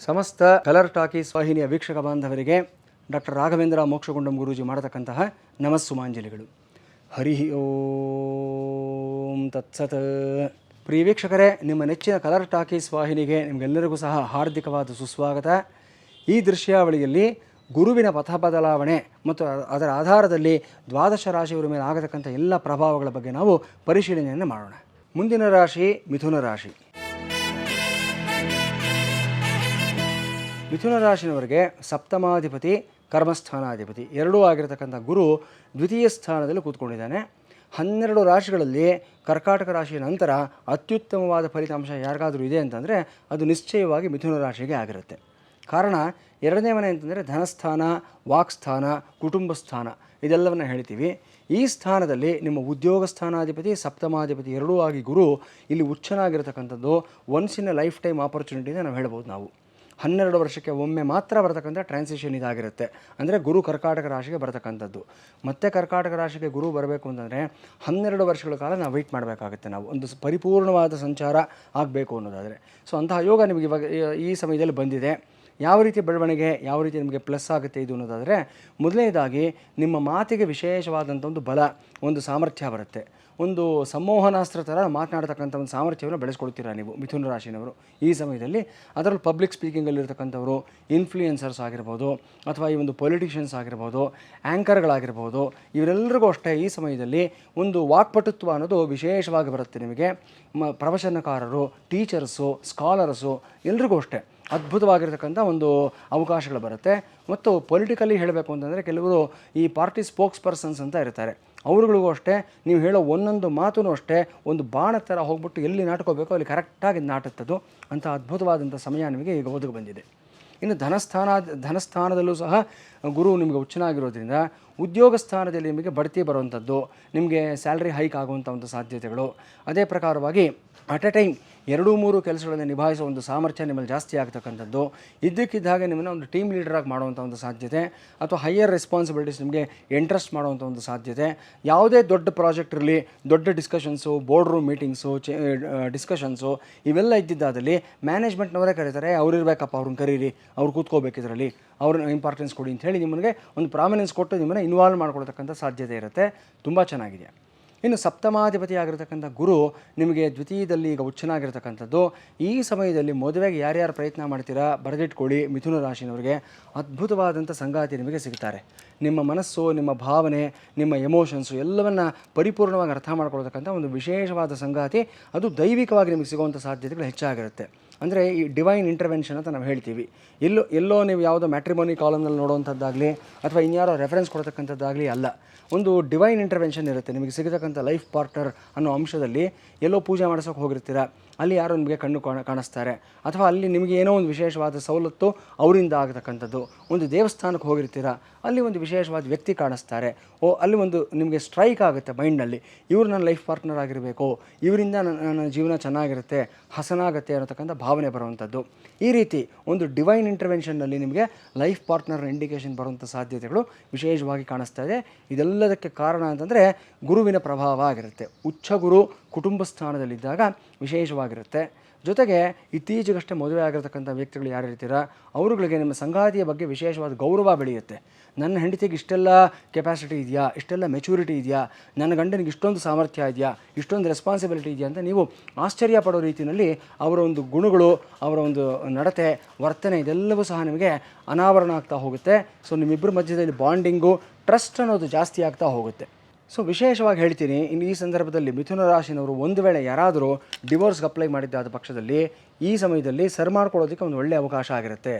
ಸಮಸ್ತ colour talkies ವಾಹಿನಿಯ ವೀಕ್ಷಕ ಬಾಂಧವರಿಗೆ ಡಾಕ್ಟರ್ ರಾಘವೇಂದ್ರ ಮೋಕ್ಷಗುಂಡಂ ಗುರೂಜಿ ಮಾಡತಕ್ಕಂತಹ ನಮಸ್ಸುಮಾಂಜಲಿಗಳು. ಹರಿ ಓಂ ತತ್ಸತ್. ಪ್ರಿಯ ವೀಕ್ಷಕರೇ, ನಿಮ್ಮ ನೆಚ್ಚಿನ ಕಲರ್ ಟಾಕೀಸ್ ವಾಹಿನಿಗೆ ನಿಮಗೆಲ್ಲರಿಗೂ ಸಹ ಹಾರ್ದಿಕವಾದ ಸುಸ್ವಾಗತ. ಈ ದೃಶ್ಯಾವಳಿಯಲ್ಲಿ ಗುರುವಿನ ಪಥ ಬದಲಾವಣೆ ಮತ್ತು ಅದರ ಆಧಾರದಲ್ಲಿ ದ್ವಾದಶ ರಾಶಿಯವರ ಮೇಲೆ ಆಗತಕ್ಕಂಥ ಎಲ್ಲ ಪ್ರಭಾವಗಳ ಬಗ್ಗೆ ನಾವು ಪರಿಶೀಲನೆಯನ್ನು ಮಾಡೋಣ. ಮುಂದಿನ ರಾಶಿ ಮಿಥುನ ರಾಶಿ. ಮಿಥುನ ರಾಶಿನವರಿಗೆ ಸಪ್ತಮಾಧಿಪತಿ ಕರ್ಮಸ್ಥಾನಾಧಿಪತಿ ಎರಡೂ ಆಗಿರತಕ್ಕಂಥ ಗುರು ದ್ವಿತೀಯ ಸ್ಥಾನದಲ್ಲಿ ಕೂತ್ಕೊಂಡಿದ್ದಾನೆ. 12 ರಾಶಿಗಳಲ್ಲಿ ಕರ್ಕಾಟಕ ರಾಶಿಯ ನಂತರ ಅತ್ಯುತ್ತಮವಾದ ಫಲಿತಾಂಶ ಯಾರಿಗಾದರೂ ಇದೆ ಅಂತಂದರೆ ಅದು ನಿಶ್ಚಯವಾಗಿ ಮಿಥುನ ರಾಶಿಗೆ ಆಗಿರುತ್ತೆ. ಕಾರಣ ಎರಡನೇ ಮನೆ ಅಂತಂದರೆ ಧನಸ್ಥಾನ, ವಾಕ್ಸ್ಥಾನ, ಕುಟುಂಬ ಸ್ಥಾನ ಇದೆಲ್ಲವನ್ನು ಹೇಳ್ತೀವಿ. ಈ ಸ್ಥಾನದಲ್ಲಿ ನಿಮ್ಮ ಉದ್ಯೋಗ ಸ್ಥಾನಾಧಿಪತಿ ಸಪ್ತಮಾಧಿಪತಿ ಎರಡೂ ಆಗಿ ಗುರು ಇಲ್ಲಿ ಉಚ್ಚನಾಗಿರ್ತಕ್ಕಂಥದ್ದು once in a life time ಆಪರ್ಚುನಿಟಿನ ನಾವು ಹೇಳ್ಬೋದು. ನಾವು 12 ವರ್ಷಕ್ಕೆ ಒಮ್ಮೆ ಮಾತ್ರ ಬರತಕ್ಕಂಥ ಟ್ರಾನ್ಸಿಷನ್ ಇದಾಗಿರುತ್ತೆ. ಅಂದರೆ ಗುರು ಕರ್ಕಾಟಕ ರಾಶಿಗೆ ಬರತಕ್ಕಂಥದ್ದು. ಮತ್ತೆ ಕರ್ಕಾಟಕ ರಾಶಿಗೆ ಗುರು ಬರಬೇಕು ಅಂತಂದರೆ 12 ವರ್ಷಗಳ ಕಾಲ ನಾವು ವೆಯ್ಟ್ ಮಾಡಬೇಕಾಗುತ್ತೆ. ನಾವು ಒಂದು ಪರಿಪೂರ್ಣವಾದ ಸಂಚಾರ ಆಗಬೇಕು ಅನ್ನೋದಾದರೆ. ಸೊ ಅಂತಹ ಯೋಗ ನಿಮಗೆ ಇವಾಗ ಈ ಸಮಯದಲ್ಲಿ ಬಂದಿದೆ. ಯಾವ ರೀತಿ ಬೆಳವಣಿಗೆ, ಯಾವ ರೀತಿ ನಿಮಗೆ ಪ್ಲಸ್ ಆಗುತ್ತೆ ಇದು ಅನ್ನೋದಾದರೆ, ಮೊದಲನೇದಾಗಿ ನಿಮ್ಮ ಮಾತಿಗೆ ವಿಶೇಷವಾದಂಥ ಒಂದು ಬಲ, ಒಂದು ಸಾಮರ್ಥ್ಯ ಬರುತ್ತೆ. ಒಂದು ಸಂಮೋಹನಾಸ್ತ್ರ ಥರ ಮಾತನಾಡ್ತಕ್ಕಂಥ ಒಂದು ಸಾಮರ್ಥ್ಯವನ್ನು ಬೆಳೆಸ್ಕೊಳ್ತೀರಾ ನೀವು ಮಿಥುನ ರಾಶಿನವರು ಈ ಸಮಯದಲ್ಲಿ. ಅದರಲ್ಲಿ ಪಬ್ಲಿಕ್ ಸ್ಪೀಕಿಂಗಲ್ಲಿರ್ತಕ್ಕಂಥವರು, ಇನ್ಫ್ಲೂಯೆನ್ಸರ್ಸ್ ಆಗಿರ್ಬೋದು, ಅಥವಾ ಈ ಒಂದು ಪೊಲಿಟಿಷಿಯನ್ಸ್ ಆಗಿರ್ಬೋದು, ಆ್ಯಂಕರ್ಗಳಾಗಿರ್ಬೋದು, ಇವರೆಲ್ಲರಿಗೂ ಅಷ್ಟೇ ಈ ಸಮಯದಲ್ಲಿ ಒಂದು ವಾಕ್ಪಟುತ್ವ ಅನ್ನೋದು ವಿಶೇಷವಾಗಿ ಬರುತ್ತೆ ನಿಮಗೆ. ಪ್ರವಚನಕಾರರು, ಟೀಚರ್ಸು, ಸ್ಕಾಲರ್ಸು ಎಲ್ರಿಗೂ ಅಷ್ಟೇ ಅದ್ಭುತವಾಗಿರ್ತಕ್ಕಂಥ ಒಂದು ಅವಕಾಶಗಳು ಬರುತ್ತೆ. ಮತ್ತು ಪೊಲಿಟಿಕಲಿ ಹೇಳಬೇಕು ಅಂತಂದರೆ ಕೆಲವರು ಈ ಪಾರ್ಟಿ ಸ್ಪೋಕ್ಸ್ ಪರ್ಸನ್ಸ್ ಅಂತ ಇರ್ತಾರೆ. ಅವ್ರುಗಳಿಗೂ ಅಷ್ಟೇ ನೀವು ಹೇಳೋ ಒಂದೊಂದು ಮಾತೂ ಅಷ್ಟೇ ಒಂದು ಬಾಣ ಥರ ಹೋಗ್ಬಿಟ್ಟು ಎಲ್ಲಿ ನಾಟ್ಕೋಬೇಕೋ ಅಲ್ಲಿ ಕರೆಕ್ಟಾಗಿ ನಾಟುತ್ತದು ಅಂಥ ಅದ್ಭುತವಾದಂಥ ಸಮಯ ನಿಮಗೆ ಈಗ ಒದಗಿ ಬಂದಿದೆ. ಇನ್ನು ಧನಸ್ಥಾನದಲ್ಲೂ ಸಹ ಗುರು ನಿಮಗೆ ಉಚ್ಚನಾಗಿರೋದ್ರಿಂದ ಉದ್ಯೋಗ ಸ್ಥಾನದಲ್ಲಿ ನಿಮಗೆ ಬಡ್ತಿ ಬರುವಂಥದ್ದು, ನಿಮಗೆ ಸ್ಯಾಲ್ರಿ ಹೈಕ್ ಆಗುವಂಥ ಒಂದು ಸಾಧ್ಯತೆಗಳು, ಅದೇ ಪ್ರಕಾರವಾಗಿ ಅಟ್ ಎ ಟೈಮ್ 2-3 ಕೆಲಸಗಳನ್ನು ನಿಭಾಯಿಸೋ ಒಂದು ಸಾಮರ್ಥ್ಯ ನಿಮ್ಮಲ್ಲಿ ಜಾಸ್ತಿ ಆಗ್ತಕ್ಕಂಥದ್ದು, ಇದ್ದಕ್ಕಿದ್ದಾಗೆ ನಿಮ್ಮನ್ನು ಒಂದು ಟೀಮ್ ಲೀಡರಾಗಿ ಮಾಡುವಂಥ ಒಂದು ಸಾಧ್ಯತೆ, ಅಥವಾ ಹೈಯರ್ ರೆಸ್ಪಾನ್ಸಿಬಿಲಿಟೀಸ್ ನಿಮಗೆ ಇಂಟ್ರೆಸ್ಟ್ ಮಾಡುವಂಥ ಒಂದು ಸಾಧ್ಯತೆ. ಯಾವುದೇ ದೊಡ್ಡ ಪ್ರಾಜೆಕ್ಟ್ ಇರಲಿ, ದೊಡ್ಡ discussions, board room meetings, discussions ಇವೆಲ್ಲ ಇದ್ದಿದ್ದಾದಲ್ಲಿ ಮ್ಯಾನೇಜ್ಮೆಂಟ್ನವರೇ ಕರೀತಾರೆ, ಅವ್ರಿರ್ಬೇಕಪ್ಪ, ಅವ್ರನ್ನ ಕರೀರಿ, ಅವ್ರು ಕೂತ್ಕೋಬೇಕಿದ್ರಲ್ಲಿ, ಅವ್ರನ್ನ ಇಂಪಾರ್ಟೆನ್ಸ್ ಕೊಡಿ ಅಂತ ಹೇಳಿ ನಿಮಗೆ ಒಂದು ಪ್ರಾಮಿನೆನ್ಸ್ ಕೊಟ್ಟು ನಿಮ್ಮನ್ನು ಇನ್ವಾಲ್ವ್ ಮಾಡ್ಕೊಳ್ತಕ್ಕಂಥ ಸಾಧ್ಯತೆ ಇರುತ್ತೆ. ತುಂಬ ಚೆನ್ನಾಗಿದೆ. ಇನ್ನು ಸಪ್ತಮಾಧಿಪತಿ ಆಗಿರತಕ್ಕಂಥ ಗುರು ನಿಮಗೆ ದ್ವಿತೀಯದಲ್ಲಿ ಈಗ ಉಚ್ಚನಾಗಿರ್ತಕ್ಕಂಥದ್ದು. ಈ ಸಮಯದಲ್ಲಿ ಮದುವೆಗೆ ಯಾರ್ಯಾರು ಪ್ರಯತ್ನ ಮಾಡ್ತೀರಾ ಬರೆದಿಟ್ಕೊಳ್ಳಿ. ಮಿಥುನ ರಾಶಿನವರಿಗೆ ಅದ್ಭುತವಾದಂಥ ಸಂಗಾತಿ ನಿಮಗೆ ಸಿಗ್ತಾರೆ. ನಿಮ್ಮ ಮನಸ್ಸು, ನಿಮ್ಮ ಭಾವನೆ, ನಿಮ್ಮ ಎಮೋಷನ್ಸು ಎಲ್ಲವನ್ನು ಪರಿಪೂರ್ಣವಾಗಿ ಅರ್ಥ ಮಾಡ್ಕೊಳ್ತಕ್ಕಂಥ ಒಂದು ವಿಶೇಷವಾದ ಸಂಗಾತಿ, ಅದು ದೈವಿಕವಾಗಿ ನಿಮಗೆ ಸಿಗುವಂಥ ಸಾಧ್ಯತೆಗಳು ಹೆಚ್ಚಾಗಿರುತ್ತೆ. ಅಂದರೆ ಈ ಡಿವೈನ್ ಇಂಟರ್ವೆನ್ಷನ್ ಅಂತ ನಾವು ಹೇಳ್ತೀವಿ. ಎಲ್ಲೋ ನೀವು ಯಾವುದೋ ಮ್ಯಾಟ್ರಿಮೋನಿ ಕಾಲಮ್ನಲ್ಲಿ ನೋಡುವಂಥದ್ದಾಗಲಿ ಅಥವಾ ಇನ್ಯಾರೋ ರೆಫರೆನ್ಸ್ ಕೊಡ್ತಕ್ಕಂಥದ್ದಾಗಲಿ ಅಲ್ಲ. ಒಂದು ಡಿವೈನ್ ಇಂಟರ್ವೆನ್ಷನ್ ಇರುತ್ತೆ. ನಿಮಗೆ ಸಿಗತಕ್ಕಂಥ ಲೈಫ್ ಪಾರ್ಟ್ನರ್ ಅನ್ನೋ ಅಂಶದಲ್ಲಿ ಎಲ್ಲೋ ಪೂಜೆ ಮಾಡಿಸೋಕೆ ಹೋಗಿರ್ತೀರ, ಅಲ್ಲಿ ಯಾರೋ ನಿಮಗೆ ಕಣ್ಣು ಕಾಣಿಸ್ತಾರೆ, ಅಥವಾ ಅಲ್ಲಿ ನಿಮಗೆ ಏನೋ ಒಂದು ವಿಶೇಷವಾದ ಸವಲತ್ತು ಅವರಿಂದ ಆಗತಕ್ಕಂಥದ್ದು. ಒಂದು ದೇವಸ್ಥಾನಕ್ಕೆ ಹೋಗಿರ್ತೀರ, ಅಲ್ಲಿ ಒಂದು ವಿಶೇಷವಾದ ವ್ಯಕ್ತಿ ಕಾಣಿಸ್ತಾರೆ, ಅಲ್ಲಿ ಒಂದು ನಿಮಗೆ ಸ್ಟ್ರೈಕ್ ಆಗುತ್ತೆ ಮೈಂಡ್ನಲ್ಲಿ, ಇವರು ನನ್ನ ಲೈಫ್ ಪಾರ್ಟ್ನರ್ ಆಗಿರಬೇಕು, ಇವರಿಂದ ನನ್ನ ಜೀವನ ಚೆನ್ನಾಗಿರುತ್ತೆ, ಹಸನಾಗುತ್ತೆ ಅನ್ನತಕ್ಕಂಥ ಭಾವನೆ ಬರುವಂಥದ್ದು. ಈ ರೀತಿ ಒಂದು ಡಿವೈನ್ ಇಂಟರ್ವೆನ್ಷನ್ನಲ್ಲಿ ನಿಮಗೆ ಲೈಫ್ ಪಾರ್ಟ್ನರ್ನ ಇಂಡಿಕೇಷನ್ ಬರುವಂಥ ಸಾಧ್ಯತೆಗಳು ವಿಶೇಷವಾಗಿ ಕಾಣಿಸ್ತಾ ಇದೆ. ಇದೆಲ್ಲದಕ್ಕೆ ಕಾರಣ ಅಂತಂದರೆ ಗುರುವಿನ ಪ್ರಭಾವ ಆಗಿರುತ್ತೆ. ಉಚ್ಚ ಗುರು ಕುಟುಂಬ ಸ್ಥಾನದಲ್ಲಿದ್ದಾಗ ವಿಶೇಷವಾಗಿರುತ್ತೆ. ಜೊತೆಗೆ ಇತ್ತೀಚೆಗಷ್ಟೇ ಮದುವೆ ಆಗಿರ್ತಕ್ಕಂಥ ವ್ಯಕ್ತಿಗಳು ಯಾರು ಇರ್ತೀರ ಅವರುಗಳಿಗೆ ನಿಮ್ಮ ಸಂಗಾತಿಯ ಬಗ್ಗೆ ವಿಶೇಷವಾದ ಗೌರವ ಬೆಳೆಯುತ್ತೆ. ನನ್ನ ಹೆಂಡತಿಗೆ ಇಷ್ಟೆಲ್ಲ ಕೆಪಾಸಿಟಿ ಇದೆಯಾ, ಇಷ್ಟೆಲ್ಲ ಮೆಚುರಿಟಿ ಇದೆಯಾ, ನನ್ನ ಗಂಡನಿಗೆ ಇಷ್ಟೊಂದು ಸಾಮರ್ಥ್ಯ ಇದೆಯಾ, ಇಷ್ಟೊಂದು ರೆಸ್ಪಾನ್ಸಿಬಿಲಿಟಿ ಇದೆಯಾ ಅಂತ ನೀವು ಆಶ್ಚರ್ಯ ಪಡೋ ರೀತಿಯಲ್ಲಿ ಅವರ ಒಂದು ಗುಣಗಳು, ಅವರ ಒಂದು ನಡತೆ, ವರ್ತನೆ ಇದೆಲ್ಲವೂ ಸಹ ನಿಮಗೆ ಅನಾವರಣ ಆಗ್ತಾ ಹೋಗುತ್ತೆ. ಸೊ ನಿಮ್ಮಿಬ್ಬರ ಮಧ್ಯದಲ್ಲಿ ಬಾಂಡಿಂಗು, ಟ್ರಸ್ಟ್ ಅನ್ನೋದು ಜಾಸ್ತಿ ಆಗ್ತಾ ಹೋಗುತ್ತೆ. ಸೊ ವಿಶೇಷವಾಗಿ ಹೇಳ್ತೀನಿ, ಇನ್ನು ಈ ಸಂದರ್ಭದಲ್ಲಿ ಮಿಥುನ ರಾಶಿನವರು ಒಂದು ವೇಳೆ ಯಾರಾದರೂ ಡಿವೋರ್ಸ್ಗೆ ಅಪ್ಲೈ ಮಾಡಿದ್ದಾದ ಪಕ್ಷದಲ್ಲಿ ಈ ಸಮಯದಲ್ಲಿ ಸರಿ ಮಾಡ್ಕೊಳ್ಳೋದಕ್ಕೆ ಒಂದು ಒಳ್ಳೆಯ ಅವಕಾಶ ಆಗಿರುತ್ತೆ.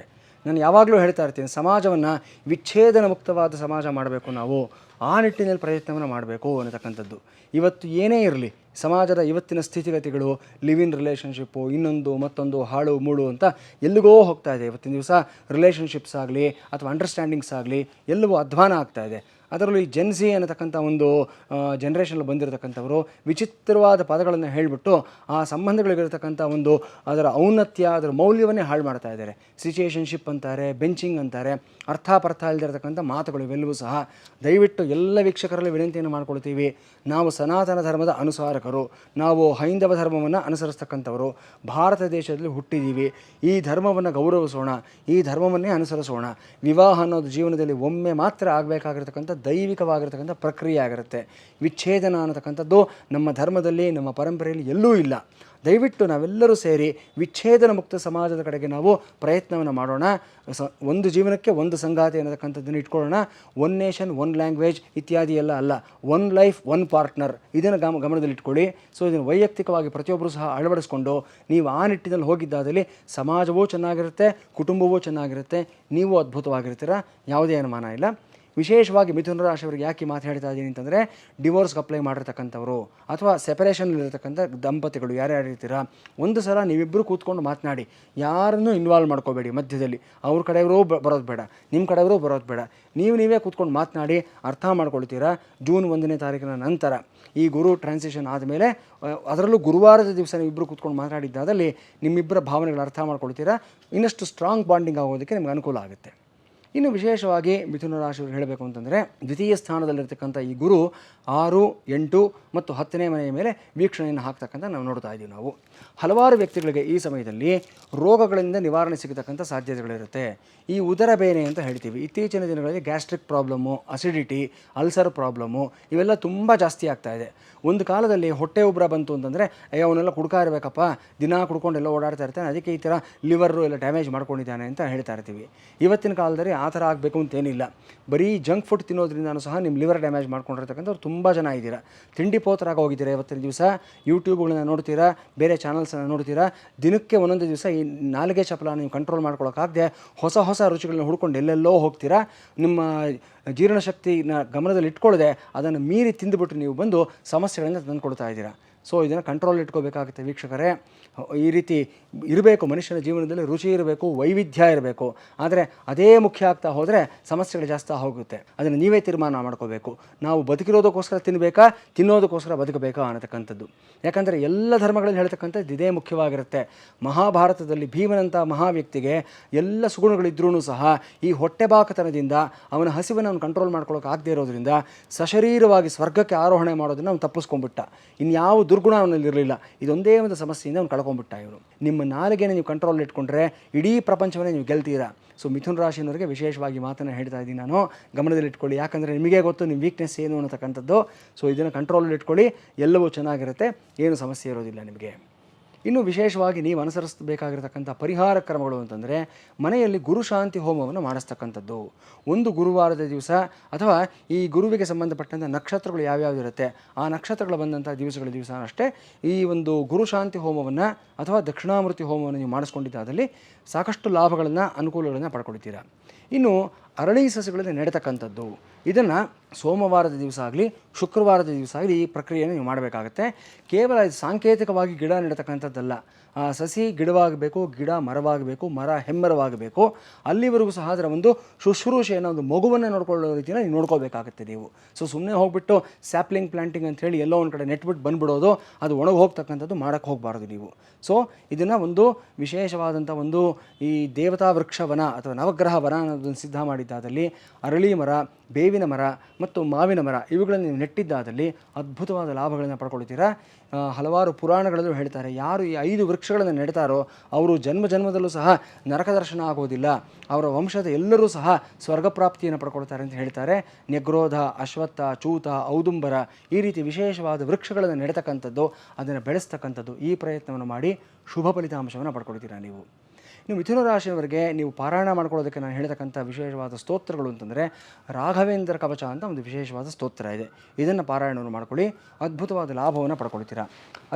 ನಾನು ಯಾವಾಗಲೂ ಹೇಳ್ತಾ ಇರ್ತೀನಿ, ಸಮಾಜವನ್ನು ವಿಚ್ಛೇದನ ಮುಕ್ತವಾದ ಸಮಾಜ ಮಾಡಬೇಕು, ನಾವು ಆ ನಿಟ್ಟಿನಲ್ಲಿ ಪ್ರಯತ್ನವನ್ನು ಮಾಡಬೇಕು ಅನ್ನತಕ್ಕಂಥದ್ದು. ಇವತ್ತು ಏನೇ ಇರಲಿ, ಸಮಾಜದ ಇವತ್ತಿನ ಸ್ಥಿತಿಗತಿಗಳು, ಲಿವ್ ಇನ್ ರಿಲೇಷನ್ಶಿಪ್ಪು, ಇನ್ನೊಂದು ಮತ್ತೊಂದು ಹಾಳು ಮೂಳು ಅಂತ ಎಲ್ಲಿಗೋ ಹೋಗ್ತಾ ಇದೆ. ಇವತ್ತಿನ ದಿವಸ ರಿಲೇಷನ್ಶಿಪ್ಸ್ ಆಗಲಿ ಅಥವಾ ಅಂಡರ್ಸ್ಟ್ಯಾಂಡಿಂಗ್ಸ್ ಆಗಲಿ ಎಲ್ಲವೂ ಅಧ್ವಾನ ಆಗ್ತಾ ಇದೆ. ಅದರಲ್ಲೂ ಈ ಜೆನ್ಸಿ ಅನ್ನತಕ್ಕಂಥ ಒಂದು ಜನ್ರೇಷನಲ್ಲಿ ಬಂದಿರತಕ್ಕಂಥವರು ವಿಚಿತ್ರವಾದ ಪದಗಳನ್ನು ಹೇಳಿಬಿಟ್ಟು ಆ ಸಂಬಂಧಗಳಿಗಿರತಕ್ಕಂಥ ಒಂದು ಅದರ ಔನ್ನತ್ಯ ಅದರ ಮೌಲ್ಯವನ್ನೇ ಹಾಳು ಮಾಡ್ತಾ ಇದ್ದಾರೆ. ಸಿಚುಯೇಷನ್ಶಿಪ್ ಅಂತಾರೆ, ಬೆಂಚಿಂಗ್ ಅಂತಾರೆ, ಅರ್ಥಾಪರ್ಥ ಇಲ್ಲದಿರತಕ್ಕಂಥ ಮಾತುಗಳು ಇವೆಲ್ಲವೂ ಸಹ. ದಯವಿಟ್ಟು ಎಲ್ಲ ವೀಕ್ಷಕರಲ್ಲಿ ವಿನಂತಿಯನ್ನು ಮಾಡ್ಕೊಳ್ತೀವಿ, ನಾವು ಸನಾತನ ಧರ್ಮದ ಅನುಸಾರಕರು, ನಾವು ಹೈಂದವ ಧರ್ಮವನ್ನು ಅನುಸರಿಸ್ತಕ್ಕಂಥವರು, ಭಾರತ ದೇಶದಲ್ಲಿ ಹುಟ್ಟಿದ್ದೀವಿ, ಈ ಧರ್ಮವನ್ನು ಗೌರವಿಸೋಣ, ಈ ಧರ್ಮವನ್ನೇ ಅನುಸರಿಸೋಣ. ವಿವಾಹ ಅನ್ನೋದು ಜೀವನದಲ್ಲಿ ಒಮ್ಮೆ ಮಾತ್ರ ಆಗಬೇಕಾಗಿರ್ತಕ್ಕಂಥ ದೈವಿಕವಾಗಿರ್ತಕ್ಕಂಥ ಪ್ರಕ್ರಿಯೆ ಆಗಿರುತ್ತೆ. ವಿಚ್ಛೇದನ ಅನ್ನತಕ್ಕಂಥದ್ದು ನಮ್ಮ ಧರ್ಮದಲ್ಲಿ ನಮ್ಮ ಪರಂಪರೆಯಲ್ಲಿ ಎಲ್ಲೂ ಇಲ್ಲ. ದಯವಿಟ್ಟು ನಾವೆಲ್ಲರೂ ಸೇರಿ ವಿಚ್ಛೇದನ ಮುಕ್ತ ಸಮಾಜದ ಕಡೆಗೆ ನಾವು ಪ್ರಯತ್ನವನ್ನು ಮಾಡೋಣ. ಒಂದು ಜೀವನಕ್ಕೆ ಒಂದು ಸಂಗಾತಿ ಅನ್ನತಕ್ಕಂಥದ್ದನ್ನು ಇಟ್ಕೊಳ್ಳೋಣ. ಒನ್ ನೇಷನ್ ಒನ್ ಲ್ಯಾಂಗ್ವೇಜ್ ಇತ್ಯಾದಿ ಎಲ್ಲ ಅಲ್ಲ, ಒನ್ ಲೈಫ್ ಒನ್ ಪಾರ್ಟ್ನರ್, ಇದನ್ನು ಗಮನದಲ್ಲಿಟ್ಕೊಳ್ಳಿ. ಸೊ ಇದನ್ನು ವೈಯಕ್ತಿಕವಾಗಿ ಪ್ರತಿಯೊಬ್ಬರೂ ಸಹ ಅಳವಡಿಸ್ಕೊಂಡು ನೀವು ಆ ನಿಟ್ಟಿನಲ್ಲಿ ಹೋಗಿದ್ದಾದಲ್ಲಿ ಸಮಾಜವೂ ಚೆನ್ನಾಗಿರುತ್ತೆ, ಕುಟುಂಬವೂ ಚೆನ್ನಾಗಿರುತ್ತೆ, ನೀವು ಅದ್ಭುತವಾಗಿರ್ತೀರ, ಯಾವುದೇ ಅನುಮಾನ ಇಲ್ಲ. ವಿಶೇಷವಾಗಿ ಮಿಥುನ ರಾಶಿಯವರಿಗೆ ಯಾಕೆ ಮಾತು ಹೇಳ್ತಾ ಇದ್ದೀನಿ ಅಂತಂದರೆ, ಡಿವೋರ್ಸ್ಗೆ ಅಪ್ಲೈ ಮಾಡಿರ್ತಕ್ಕಂಥವರು ಅಥವಾ ಸೆಪರೇಷನ್ನಲ್ಲಿರ್ತಕ್ಕಂಥ ದಂಪತಿಗಳು ಯಾರ್ಯಾರು ಇರ್ತೀರಾ, ಒಂದು ಸಲ ನೀವಿಬ್ಬರು ಕೂತ್ಕೊಂಡು ಮಾತನಾಡಿ, ಯಾರನ್ನೂ ಇನ್ವಾಲ್ವ್ ಮಾಡ್ಕೋಬೇಡಿ ಮಧ್ಯದಲ್ಲಿ. ಅವ್ರ ಕಡೆಯವರು ಬರೋದು ಬೇಡ, ನಿಮ್ಮ ಕಡೆಯವರು ಬರೋದು ಬೇಡ, ನೀವೇ ಕೂತ್ಕೊಂಡು ಮಾತನಾಡಿ ಅರ್ಥ ಮಾಡ್ಕೊಳ್ತೀರಾ. ಜೂನ್ 1ನೇ ತಾರೀಕಿನ ನಂತರ ಈ ಗುರು ಟ್ರಾನ್ಸಿಷನ್ ಆದಮೇಲೆ, ಅದರಲ್ಲೂ ಗುರುವಾರದ ದಿವಸ ನೀವಿಬ್ಬರು ಕೂತ್ಕೊಂಡು ಮಾತನಾಡಿದ್ದಾದಲ್ಲಿ ನಿಮ್ಮಿಬ್ಬರ ಭಾವನೆಗಳು ಅರ್ಥ ಮಾಡ್ಕೊಳ್ತೀರಾ. ಇನ್ನಷ್ಟು ಸ್ಟ್ರಾಂಗ್ ಬಾಂಡಿಂಗ್ ಆಗೋದಕ್ಕೆ ನಿಮ್ಗೆ ಅನುಕೂಲ ಆಗುತ್ತೆ. ಇನ್ನು ವಿಶೇಷವಾಗಿ ಮಿಥುನ ರಾಶಿಯವರು ಹೇಳಬೇಕು ಅಂತಂದರೆ, ದ್ವಿತೀಯ ಸ್ಥಾನದಲ್ಲಿರ್ತಕ್ಕಂಥ ಈ ಗುರು 6, 8 ಮತ್ತು 10ನೇ ಮನೆಯ ಮೇಲೆ ವೀಕ್ಷಣೆಯನ್ನು ಹಾಕ್ತಕ್ಕಂಥ ನಾವು ನೋಡ್ತಾ ಇದ್ದೀವಿ. ನಾವು ಹಲವಾರು ವ್ಯಕ್ತಿಗಳಿಗೆ ಈ ಸಮಯದಲ್ಲಿ ರೋಗಗಳಿಂದ ನಿವಾರಣೆ ಸಿಗತಕ್ಕಂಥ ಸಾಧ್ಯತೆಗಳಿರುತ್ತೆ. ಈ ಉದರ ಬೇನೆ ಅಂತ ಹೇಳ್ತೀವಿ. ಇತ್ತೀಚಿನ ದಿನಗಳಲ್ಲಿ gastric problem, acidity, ulcer problem ಇವೆಲ್ಲ ತುಂಬ ಜಾಸ್ತಿ ಆಗ್ತಾ ಇದೆ. ಒಂದು ಕಾಲದಲ್ಲಿ ಹೊಟ್ಟೆ ಉಬ್ಬರ ಬಂತು ಅಂತಂದರೆ, ಅವನ್ನೆಲ್ಲ ಕುಡ್ಕಾ ಇರಬೇಕಪ್ಪ, ದಿನ ಕುಡ್ಕೊಂಡೆಲ್ಲ ಓಡಾಡ್ತಾ ಇರ್ತಾನೆ, ಅದಕ್ಕೆ ಈ ಥರ ಲಿವರು ಎಲ್ಲ ಡ್ಯಾಮೇಜ್ ಮಾಡ್ಕೊಂಡಿದ್ದಾನೆ ಅಂತ ಹೇಳ್ತಾ ಇರ್ತೀವಿ. ಇವತ್ತಿನ ಕಾಲದಲ್ಲಿ ಆ ಥರ ಆಗಬೇಕು ಅಂತೇನಿಲ್ಲ. ಬರೀ ಜಂಕ್ ಫುಡ್ ತಿನ್ನೋದ್ರಿಂದನೂ ಸಹ ನಿಮ್ಮ ಲಿವರ್ ಡ್ಯಾಮೇಜ್ ಮಾಡ್ಕೊಂಡಿರ್ತಕ್ಕಂಥವ್ರು ತುಂಬ ಜನ ಇದ್ದೀರಾ. ತಿಂಡಿ ಪೋತರಾಗಿ ಹೋಗಿದ್ದೀರಾ. ಇವತ್ತಿನ ದಿವಸ ಯೂಟ್ಯೂಬ್ಗಳನ್ನ ನೋಡ್ತೀರಾ, ಬೇರೆ ಚಾನಲ್ಸನ್ನು ನೋಡ್ತೀರಾ. ದಿನಕ್ಕೆ ಒಂದೊಂದು ದಿವಸ ಈ ನಾಲಿಗೆ ಚಪಲ ನೀವು ಕಂಟ್ರೋಲ್ ಮಾಡ್ಕೊಳ್ಳೋಕ್ಕಾಗದೆ ಹೊಸ ಹೊಸ ರುಚಿಗಳನ್ನ ಹುಡ್ಕೊಂಡು ಎಲ್ಲೆಲ್ಲೋ ಹೋಗ್ತೀರಾ. ನಿಮ್ಮ ಜೀರ್ಣಶಕ್ತಿನ ಗಮನದಲ್ಲಿ ಇಟ್ಕೊಳ್ಳದೆ ಅದನ್ನು ಮೀರಿ ತಿಂದುಬಿಟ್ಟು ನೀವು ಬಂದು ಸಮಸ್ಯೆಗಳನ್ನು ತಂದುಕೊಡ್ತಾ ಇದ್ದೀರಾ. ಸೊ ಇದನ್ನು ಕಂಟ್ರೋಲ್ ಇಟ್ಕೋಬೇಕಾಗುತ್ತೆ ವೀಕ್ಷಕರೇ. ಈ ರೀತಿ ಇರಬೇಕು, ಮನುಷ್ಯನ ಜೀವನದಲ್ಲಿ ರುಚಿ ಇರಬೇಕು, ವೈವಿಧ್ಯ ಇರಬೇಕು. ಆದರೆ ಅದೇ ಮುಖ್ಯ ಆಗ್ತಾ ಹೋದರೆ ಸಮಸ್ಯೆಗಳು ಜಾಸ್ತಿ ಹೋಗುತ್ತೆ. ಅದನ್ನು ನೀವೇ ತೀರ್ಮಾನ ಮಾಡ್ಕೋಬೇಕು. ನಾವು ಬದುಕಿರೋದಕ್ಕೋಸ್ಕರ ತಿನ್ನಬೇಕಾ, ತಿನ್ನೋದಕ್ಕೋಸ್ಕರ ಬದುಕಬೇಕಾ ಅನ್ನತಕ್ಕಂಥದ್ದು. ಯಾಕಂದರೆ ಎಲ್ಲ ಧರ್ಮಗಳಲ್ಲಿ ಹೇಳ್ತಕ್ಕಂಥದ್ದು ಇದೇ ಮುಖ್ಯವಾಗಿರುತ್ತೆ. ಮಹಾಭಾರತದಲ್ಲಿ ಭೀಮನಂಥ ಮಹಾ ವ್ಯಕ್ತಿಗೆ ಎಲ್ಲ ಸುಗುಣಗಳಿದ್ರೂ ಸಹ ಈ ಹೊಟ್ಟೆಬಾಕತನದಿಂದ ಅವನ ಹಸಿವನ್ನು ಅವನು ಕಂಟ್ರೋಲ್ ಮಾಡ್ಕೊಳ್ಳೋಕೆ ಆಗದೇ ಇರೋದ್ರಿಂದ ಸಶರೀರವಾಗಿ ಸ್ವರ್ಗಕ್ಕೆ ಆರೋಹಣೆ ಮಾಡೋದನ್ನು ಅವನು ತಪ್ಪಿಸ್ಕೊಂಡ್ಬಿಟ್ಟ. ಇನ್ಯಾವ ದುರ್ಗುಣ ಅವನಲ್ಲಿ ಇರಲಿಲ್ಲ. ಇದೊಂದೇ ಒಂದು ಸಮಸ್ಯೆಯಿಂದ ಅವ್ನು ಕಳ್ಕೊಂಡ್ಬಿಟ್ಟ. ಇವರು ನಿಮ್ಮ ನಾಲಿಗೆನ ನೀವು ಕಂಟ್ರೋಲ್ ಇಟ್ಕೊಂಡ್ರೆ ಇಡೀ ಪ್ರಪಂಚವನ್ನೇ ನೀವು ಗೆಲ್ತೀರಾ. ಸೊ ಮಿಥುನ ರಾಶಿಯವರಿಗೆ ವಿಶೇಷವಾಗಿ ಮಾತನ್ನು ಹೇಳ್ತಾ ಇದ್ದೀನಿ ನಾನು, ಗಮನದಲ್ಲಿಟ್ಕೊಳ್ಳಿ. ಯಾಕಂದರೆ ನಿಮಗೆ ಗೊತ್ತು ನಿಮ್ಮ ವೀಕ್ನೆಸ್ ಏನು ಅನ್ನತಕ್ಕಂಥದ್ದು. ಸೊ ಇದನ್ನು ಕಂಟ್ರೋಲಲ್ಲಿ ಇಟ್ಕೊಳ್ಳಿ, ಎಲ್ಲವೂ ಚೆನ್ನಾಗಿರುತ್ತೆ, ಏನು ಸಮಸ್ಯೆ ಇರೋದಿಲ್ಲ ನಿಮಗೆ. ಇನ್ನು ವಿಶೇಷವಾಗಿ ನೀವು ಅನುಸರಿಸಬೇಕಾಗಿರ್ತಕ್ಕಂಥ ಪರಿಹಾರ ಕ್ರಮಗಳು ಅಂತಂದರೆ, ಮನೆಯಲ್ಲಿ ಗುರುಶಾಂತಿ ಹೋಮವನ್ನು ಮಾಡಿಸ್ತಕ್ಕಂಥದ್ದು. ಒಂದು ಗುರುವಾರದ ದಿವಸ ಅಥವಾ ಈ ಗುರುವಿಗೆ ಸಂಬಂಧಪಟ್ಟಂಥ ನಕ್ಷತ್ರಗಳು ಯಾವ್ಯಾವುದು ಇರುತ್ತೆ ಆ ನಕ್ಷತ್ರಗಳು ಬಂದಂಥ ದಿವಸಗಳ ದಿವಸ ಅಷ್ಟೇ ಈ ಒಂದು ಗುರುಶಾಂತಿ ಹೋಮವನ್ನು ಅಥವಾ ದಕ್ಷಿಣಾಮೂರ್ತಿ ಹೋಮವನ್ನು ನೀವು ಮಾಡಿಸ್ಕೊಂಡಿದ್ದಾದಲ್ಲಿ ಸಾಕಷ್ಟು ಲಾಭಗಳನ್ನು, ಅನುಕೂಲಗಳನ್ನು ಪಡ್ಕೊಳ್ತೀರಾ. ಇನ್ನು ಅರಳಿ ಸಸ್ಯಗಳಲ್ಲಿ ನೆಡತಕ್ಕಂಥದ್ದು, ಇದನ್ನು ಸೋಮವಾರದ ದಿವಸ ಆಗಲಿ ಶುಕ್ರವಾರದ ದಿವಸ ಆಗಲಿ ಈ ಪ್ರಕ್ರಿಯೆಯನ್ನು ನೀವು ಮಾಡಬೇಕಾಗತ್ತೆ. ಕೇವಲ ಇದು ಸಾಂಕೇತಿಕವಾಗಿ ಗಿಡ ನೆಡತಕ್ಕಂಥದ್ದಲ್ಲ. ಆ ಸಸಿ ಗಿಡವಾಗಬೇಕು, ಗಿಡ ಮರವಾಗಬೇಕು, ಮರ ಹೆಮ್ಮರವಾಗಬೇಕು. ಅಲ್ಲಿವರೆಗೂ ಸಹ ಅದರ ಒಂದು ಶುಶ್ರೂಷೆಯನ್ನು, ಒಂದು ಮಗುವನ್ನು ನೋಡ್ಕೊಳ್ಳೋ ರೀತಿಯನ್ನು ನೀವು ನೋಡ್ಕೋಬೇಕಾಗುತ್ತೆ ನೀವು. ಸೊ ಸುಮ್ಮನೆ ಹೋಗ್ಬಿಟ್ಟು ಸ್ಯಾಪ್ಲಿಂಗ್ ಪ್ಲಾಂಟಿಂಗ್ ಅಂಥೇಳಿ ಎಲ್ಲೋ ಒಂದು ಕಡೆ ನೆಟ್ಬಿಟ್ಟು ಬಂದ್ಬಿಡೋದು, ಅದು ಒಣಗಿ ಹೋಗ್ತಕ್ಕಂಥದ್ದು ಮಾಡೋಕ್ಕೆ ಹೋಗಬಾರ್ದು ನೀವು. ಸೊ ಇದನ್ನು ಒಂದು ವಿಶೇಷವಾದಂಥ ಒಂದು ಈ ದೇವತಾ ವೃಕ್ಷವನ ಅಥವಾ ನವಗ್ರಹ ವನ ಅನ್ನೋದನ್ನು ಸಿದ್ಧ ಮಾಡಿದ್ದಾದಲ್ಲಿ ಅರಳಿ ಮರ, ಬೇವಿನ ಮರ ಮತ್ತು ಮಾವಿನ ಮರ ಇವುಗಳನ್ನು ನೀವು ನೆಟ್ಟಿದ್ದಾದಲ್ಲಿ ಅದ್ಭುತವಾದ ಲಾಭಗಳನ್ನು ಪಡ್ಕೊಳ್ತೀರಾ. ಹಲವಾರು ಪುರಾಣಗಳಲ್ಲೂ ಹೇಳ್ತಾರೆ, ಯಾರು ಈ 5 ವೃಕ್ಷಗಳನ್ನು ನೆಡ್ತಾರೋ ಅವರು ಜನ್ಮ ಜನ್ಮದಲ್ಲೂ ಸಹ ನರಕ ದರ್ಶನ ಆಗೋದಿಲ್ಲ, ಅವರ ವಂಶದ ಎಲ್ಲರೂ ಸಹ ಸ್ವರ್ಗಪ್ರಾಪ್ತಿಯನ್ನು ಪಡ್ಕೊಳ್ತಾರೆ ಅಂತ ಹೇಳ್ತಾರೆ. ನೆಗ್ರೋಧ, ಅಶ್ವತ್ಥ, ಚೂತ, ಔದುಂಬರ ಈ ರೀತಿ ವಿಶೇಷವಾದ ವೃಕ್ಷಗಳನ್ನು ನೆಡ್ತಕ್ಕಂಥದ್ದು, ಅದನ್ನು ಬೆಳೆಸ್ತಕ್ಕಂಥದ್ದು, ಈ ಪ್ರಯತ್ನವನ್ನು ಮಾಡಿ ಶುಭ ಫಲಿತಾಂಶವನ್ನು ಪಡ್ಕೊಳ್ತೀರಾ ನೀವು. ಇನ್ನು ಮಿಥುನ ರಾಶಿಯವರಿಗೆ ನೀವು ಪಾರಾಯಣ ಮಾಡ್ಕೊಳ್ಳೋದಕ್ಕೆ ನಾನು ಹೇಳ್ತಕ್ಕಂಥ ವಿಶೇಷವಾದ ಸ್ತೋತ್ರಗಳು ಅಂತಂದರೆ, ರಾಘವೇಂದ್ರ ಕವಚ ಅಂತ ಒಂದು ವಿಶೇಷವಾದ ಸ್ತೋತ್ರ ಇದೆ. ಇದನ್ನು ಪಾರಾಯಣವನ್ನು ಮಾಡ್ಕೊಳ್ಳಿ, ಅದ್ಭುತವಾದ ಲಾಭವನ್ನು ಪಡ್ಕೊಳ್ತೀರಾ.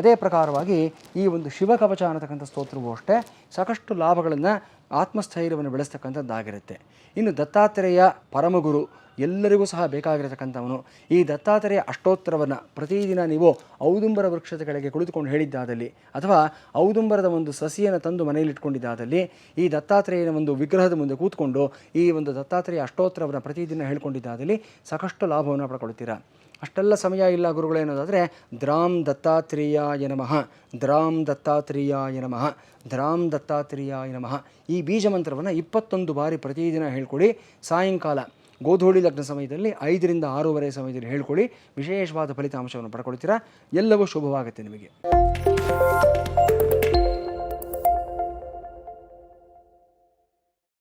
ಅದೇ ಪ್ರಕಾರವಾಗಿ ಈ ಒಂದು ಶಿವಕವಚ ಅನ್ನತಕ್ಕಂಥ ಸ್ತೋತ್ರವೂ ಅಷ್ಟೇ ಸಾಕಷ್ಟು ಲಾಭಗಳನ್ನು ಆತ್ಮಸ್ಥೈರ್ಯವನ್ನು ಬೆಳೆಸ್ತಕ್ಕಂಥದ್ದಾಗಿರುತ್ತೆ. ಇನ್ನು ದತ್ತಾತ್ರೇಯ ಪರಮಗುರು, ಎಲ್ಲರಿಗೂ ಸಹ ಬೇಕಾಗಿರತಕ್ಕಂಥವನು. ಈ ದತ್ತಾತ್ರೇಯ ಅಷ್ಟೋತ್ತರವನ್ನು ಪ್ರತಿದಿನ ನೀವು ಔದುಂಬರ ವೃಕ್ಷದ ಕೆಳಗೆ ಕುಳಿತುಕೊಂಡು ಹೇಳಿದ್ದಾದಲ್ಲಿ, ಅಥವಾ ಔದುಂಬರದ ಒಂದು ಸಸಿಯನ್ನು ತಂದು ಮನೆಯಲ್ಲಿ ಇಟ್ಕೊಂಡಿದ್ದಾದಲ್ಲಿ, ಈ ದತ್ತಾತ್ರೇಯನ ಒಂದು ವಿಗ್ರಹದ ಮುಂದೆ ಕೂತ್ಕೊಂಡು ಈ ಒಂದು ದತ್ತಾತ್ರೇಯ ಅಷ್ಟೋತ್ತರವನ್ನು ಪ್ರತಿದಿನ ಹೇಳ್ಕೊಂಡಿದ್ದಾದಲ್ಲಿ ಸಾಕಷ್ಟು ಲಾಭವನ್ನು ಪಡ್ಕೊಳ್ತೀರಾ. ಅಷ್ಟೆಲ್ಲ ಸಮಯ ಇಲ್ಲ ಗುರುಗಳೇ ಅನ್ನೋದಾದರೆ, ದ್ರಾಂ ದತ್ತಾತ್ರೇಯಾಯ ನಮಃ, ದ್ರಾಂ ದತ್ತಾತ್ರೇಯಾಯ ನಮಃ, ದ್ರಾಂ ದತ್ತಾತ್ರೇಯಾಯ ನಮಃ ಈ ಬೀಜ ಮಂತ್ರವನ್ನು 21 ಬಾರಿ ಪ್ರತಿದಿನ ಹೇಳ್ಕೊಡಿ. ಸಾಯಂಕಾಲ ಗೋಧೂಳಿ ಲಗ್ನ ಸಮಯದಲ್ಲಿ 5 ರಿಂದ 6:30 ಸಮಯದಲ್ಲಿ ಹೇಳ್ಕೊಳ್ಳಿ. ವಿಶೇಷವಾದ ಫಲಿತಾಂಶವನ್ನು ಪಡ್ಕೊಳ್ತೀರಾ. ಎಲ್ಲವೂ ಶುಭವಾಗುತ್ತೆ ನಿಮಗೆ.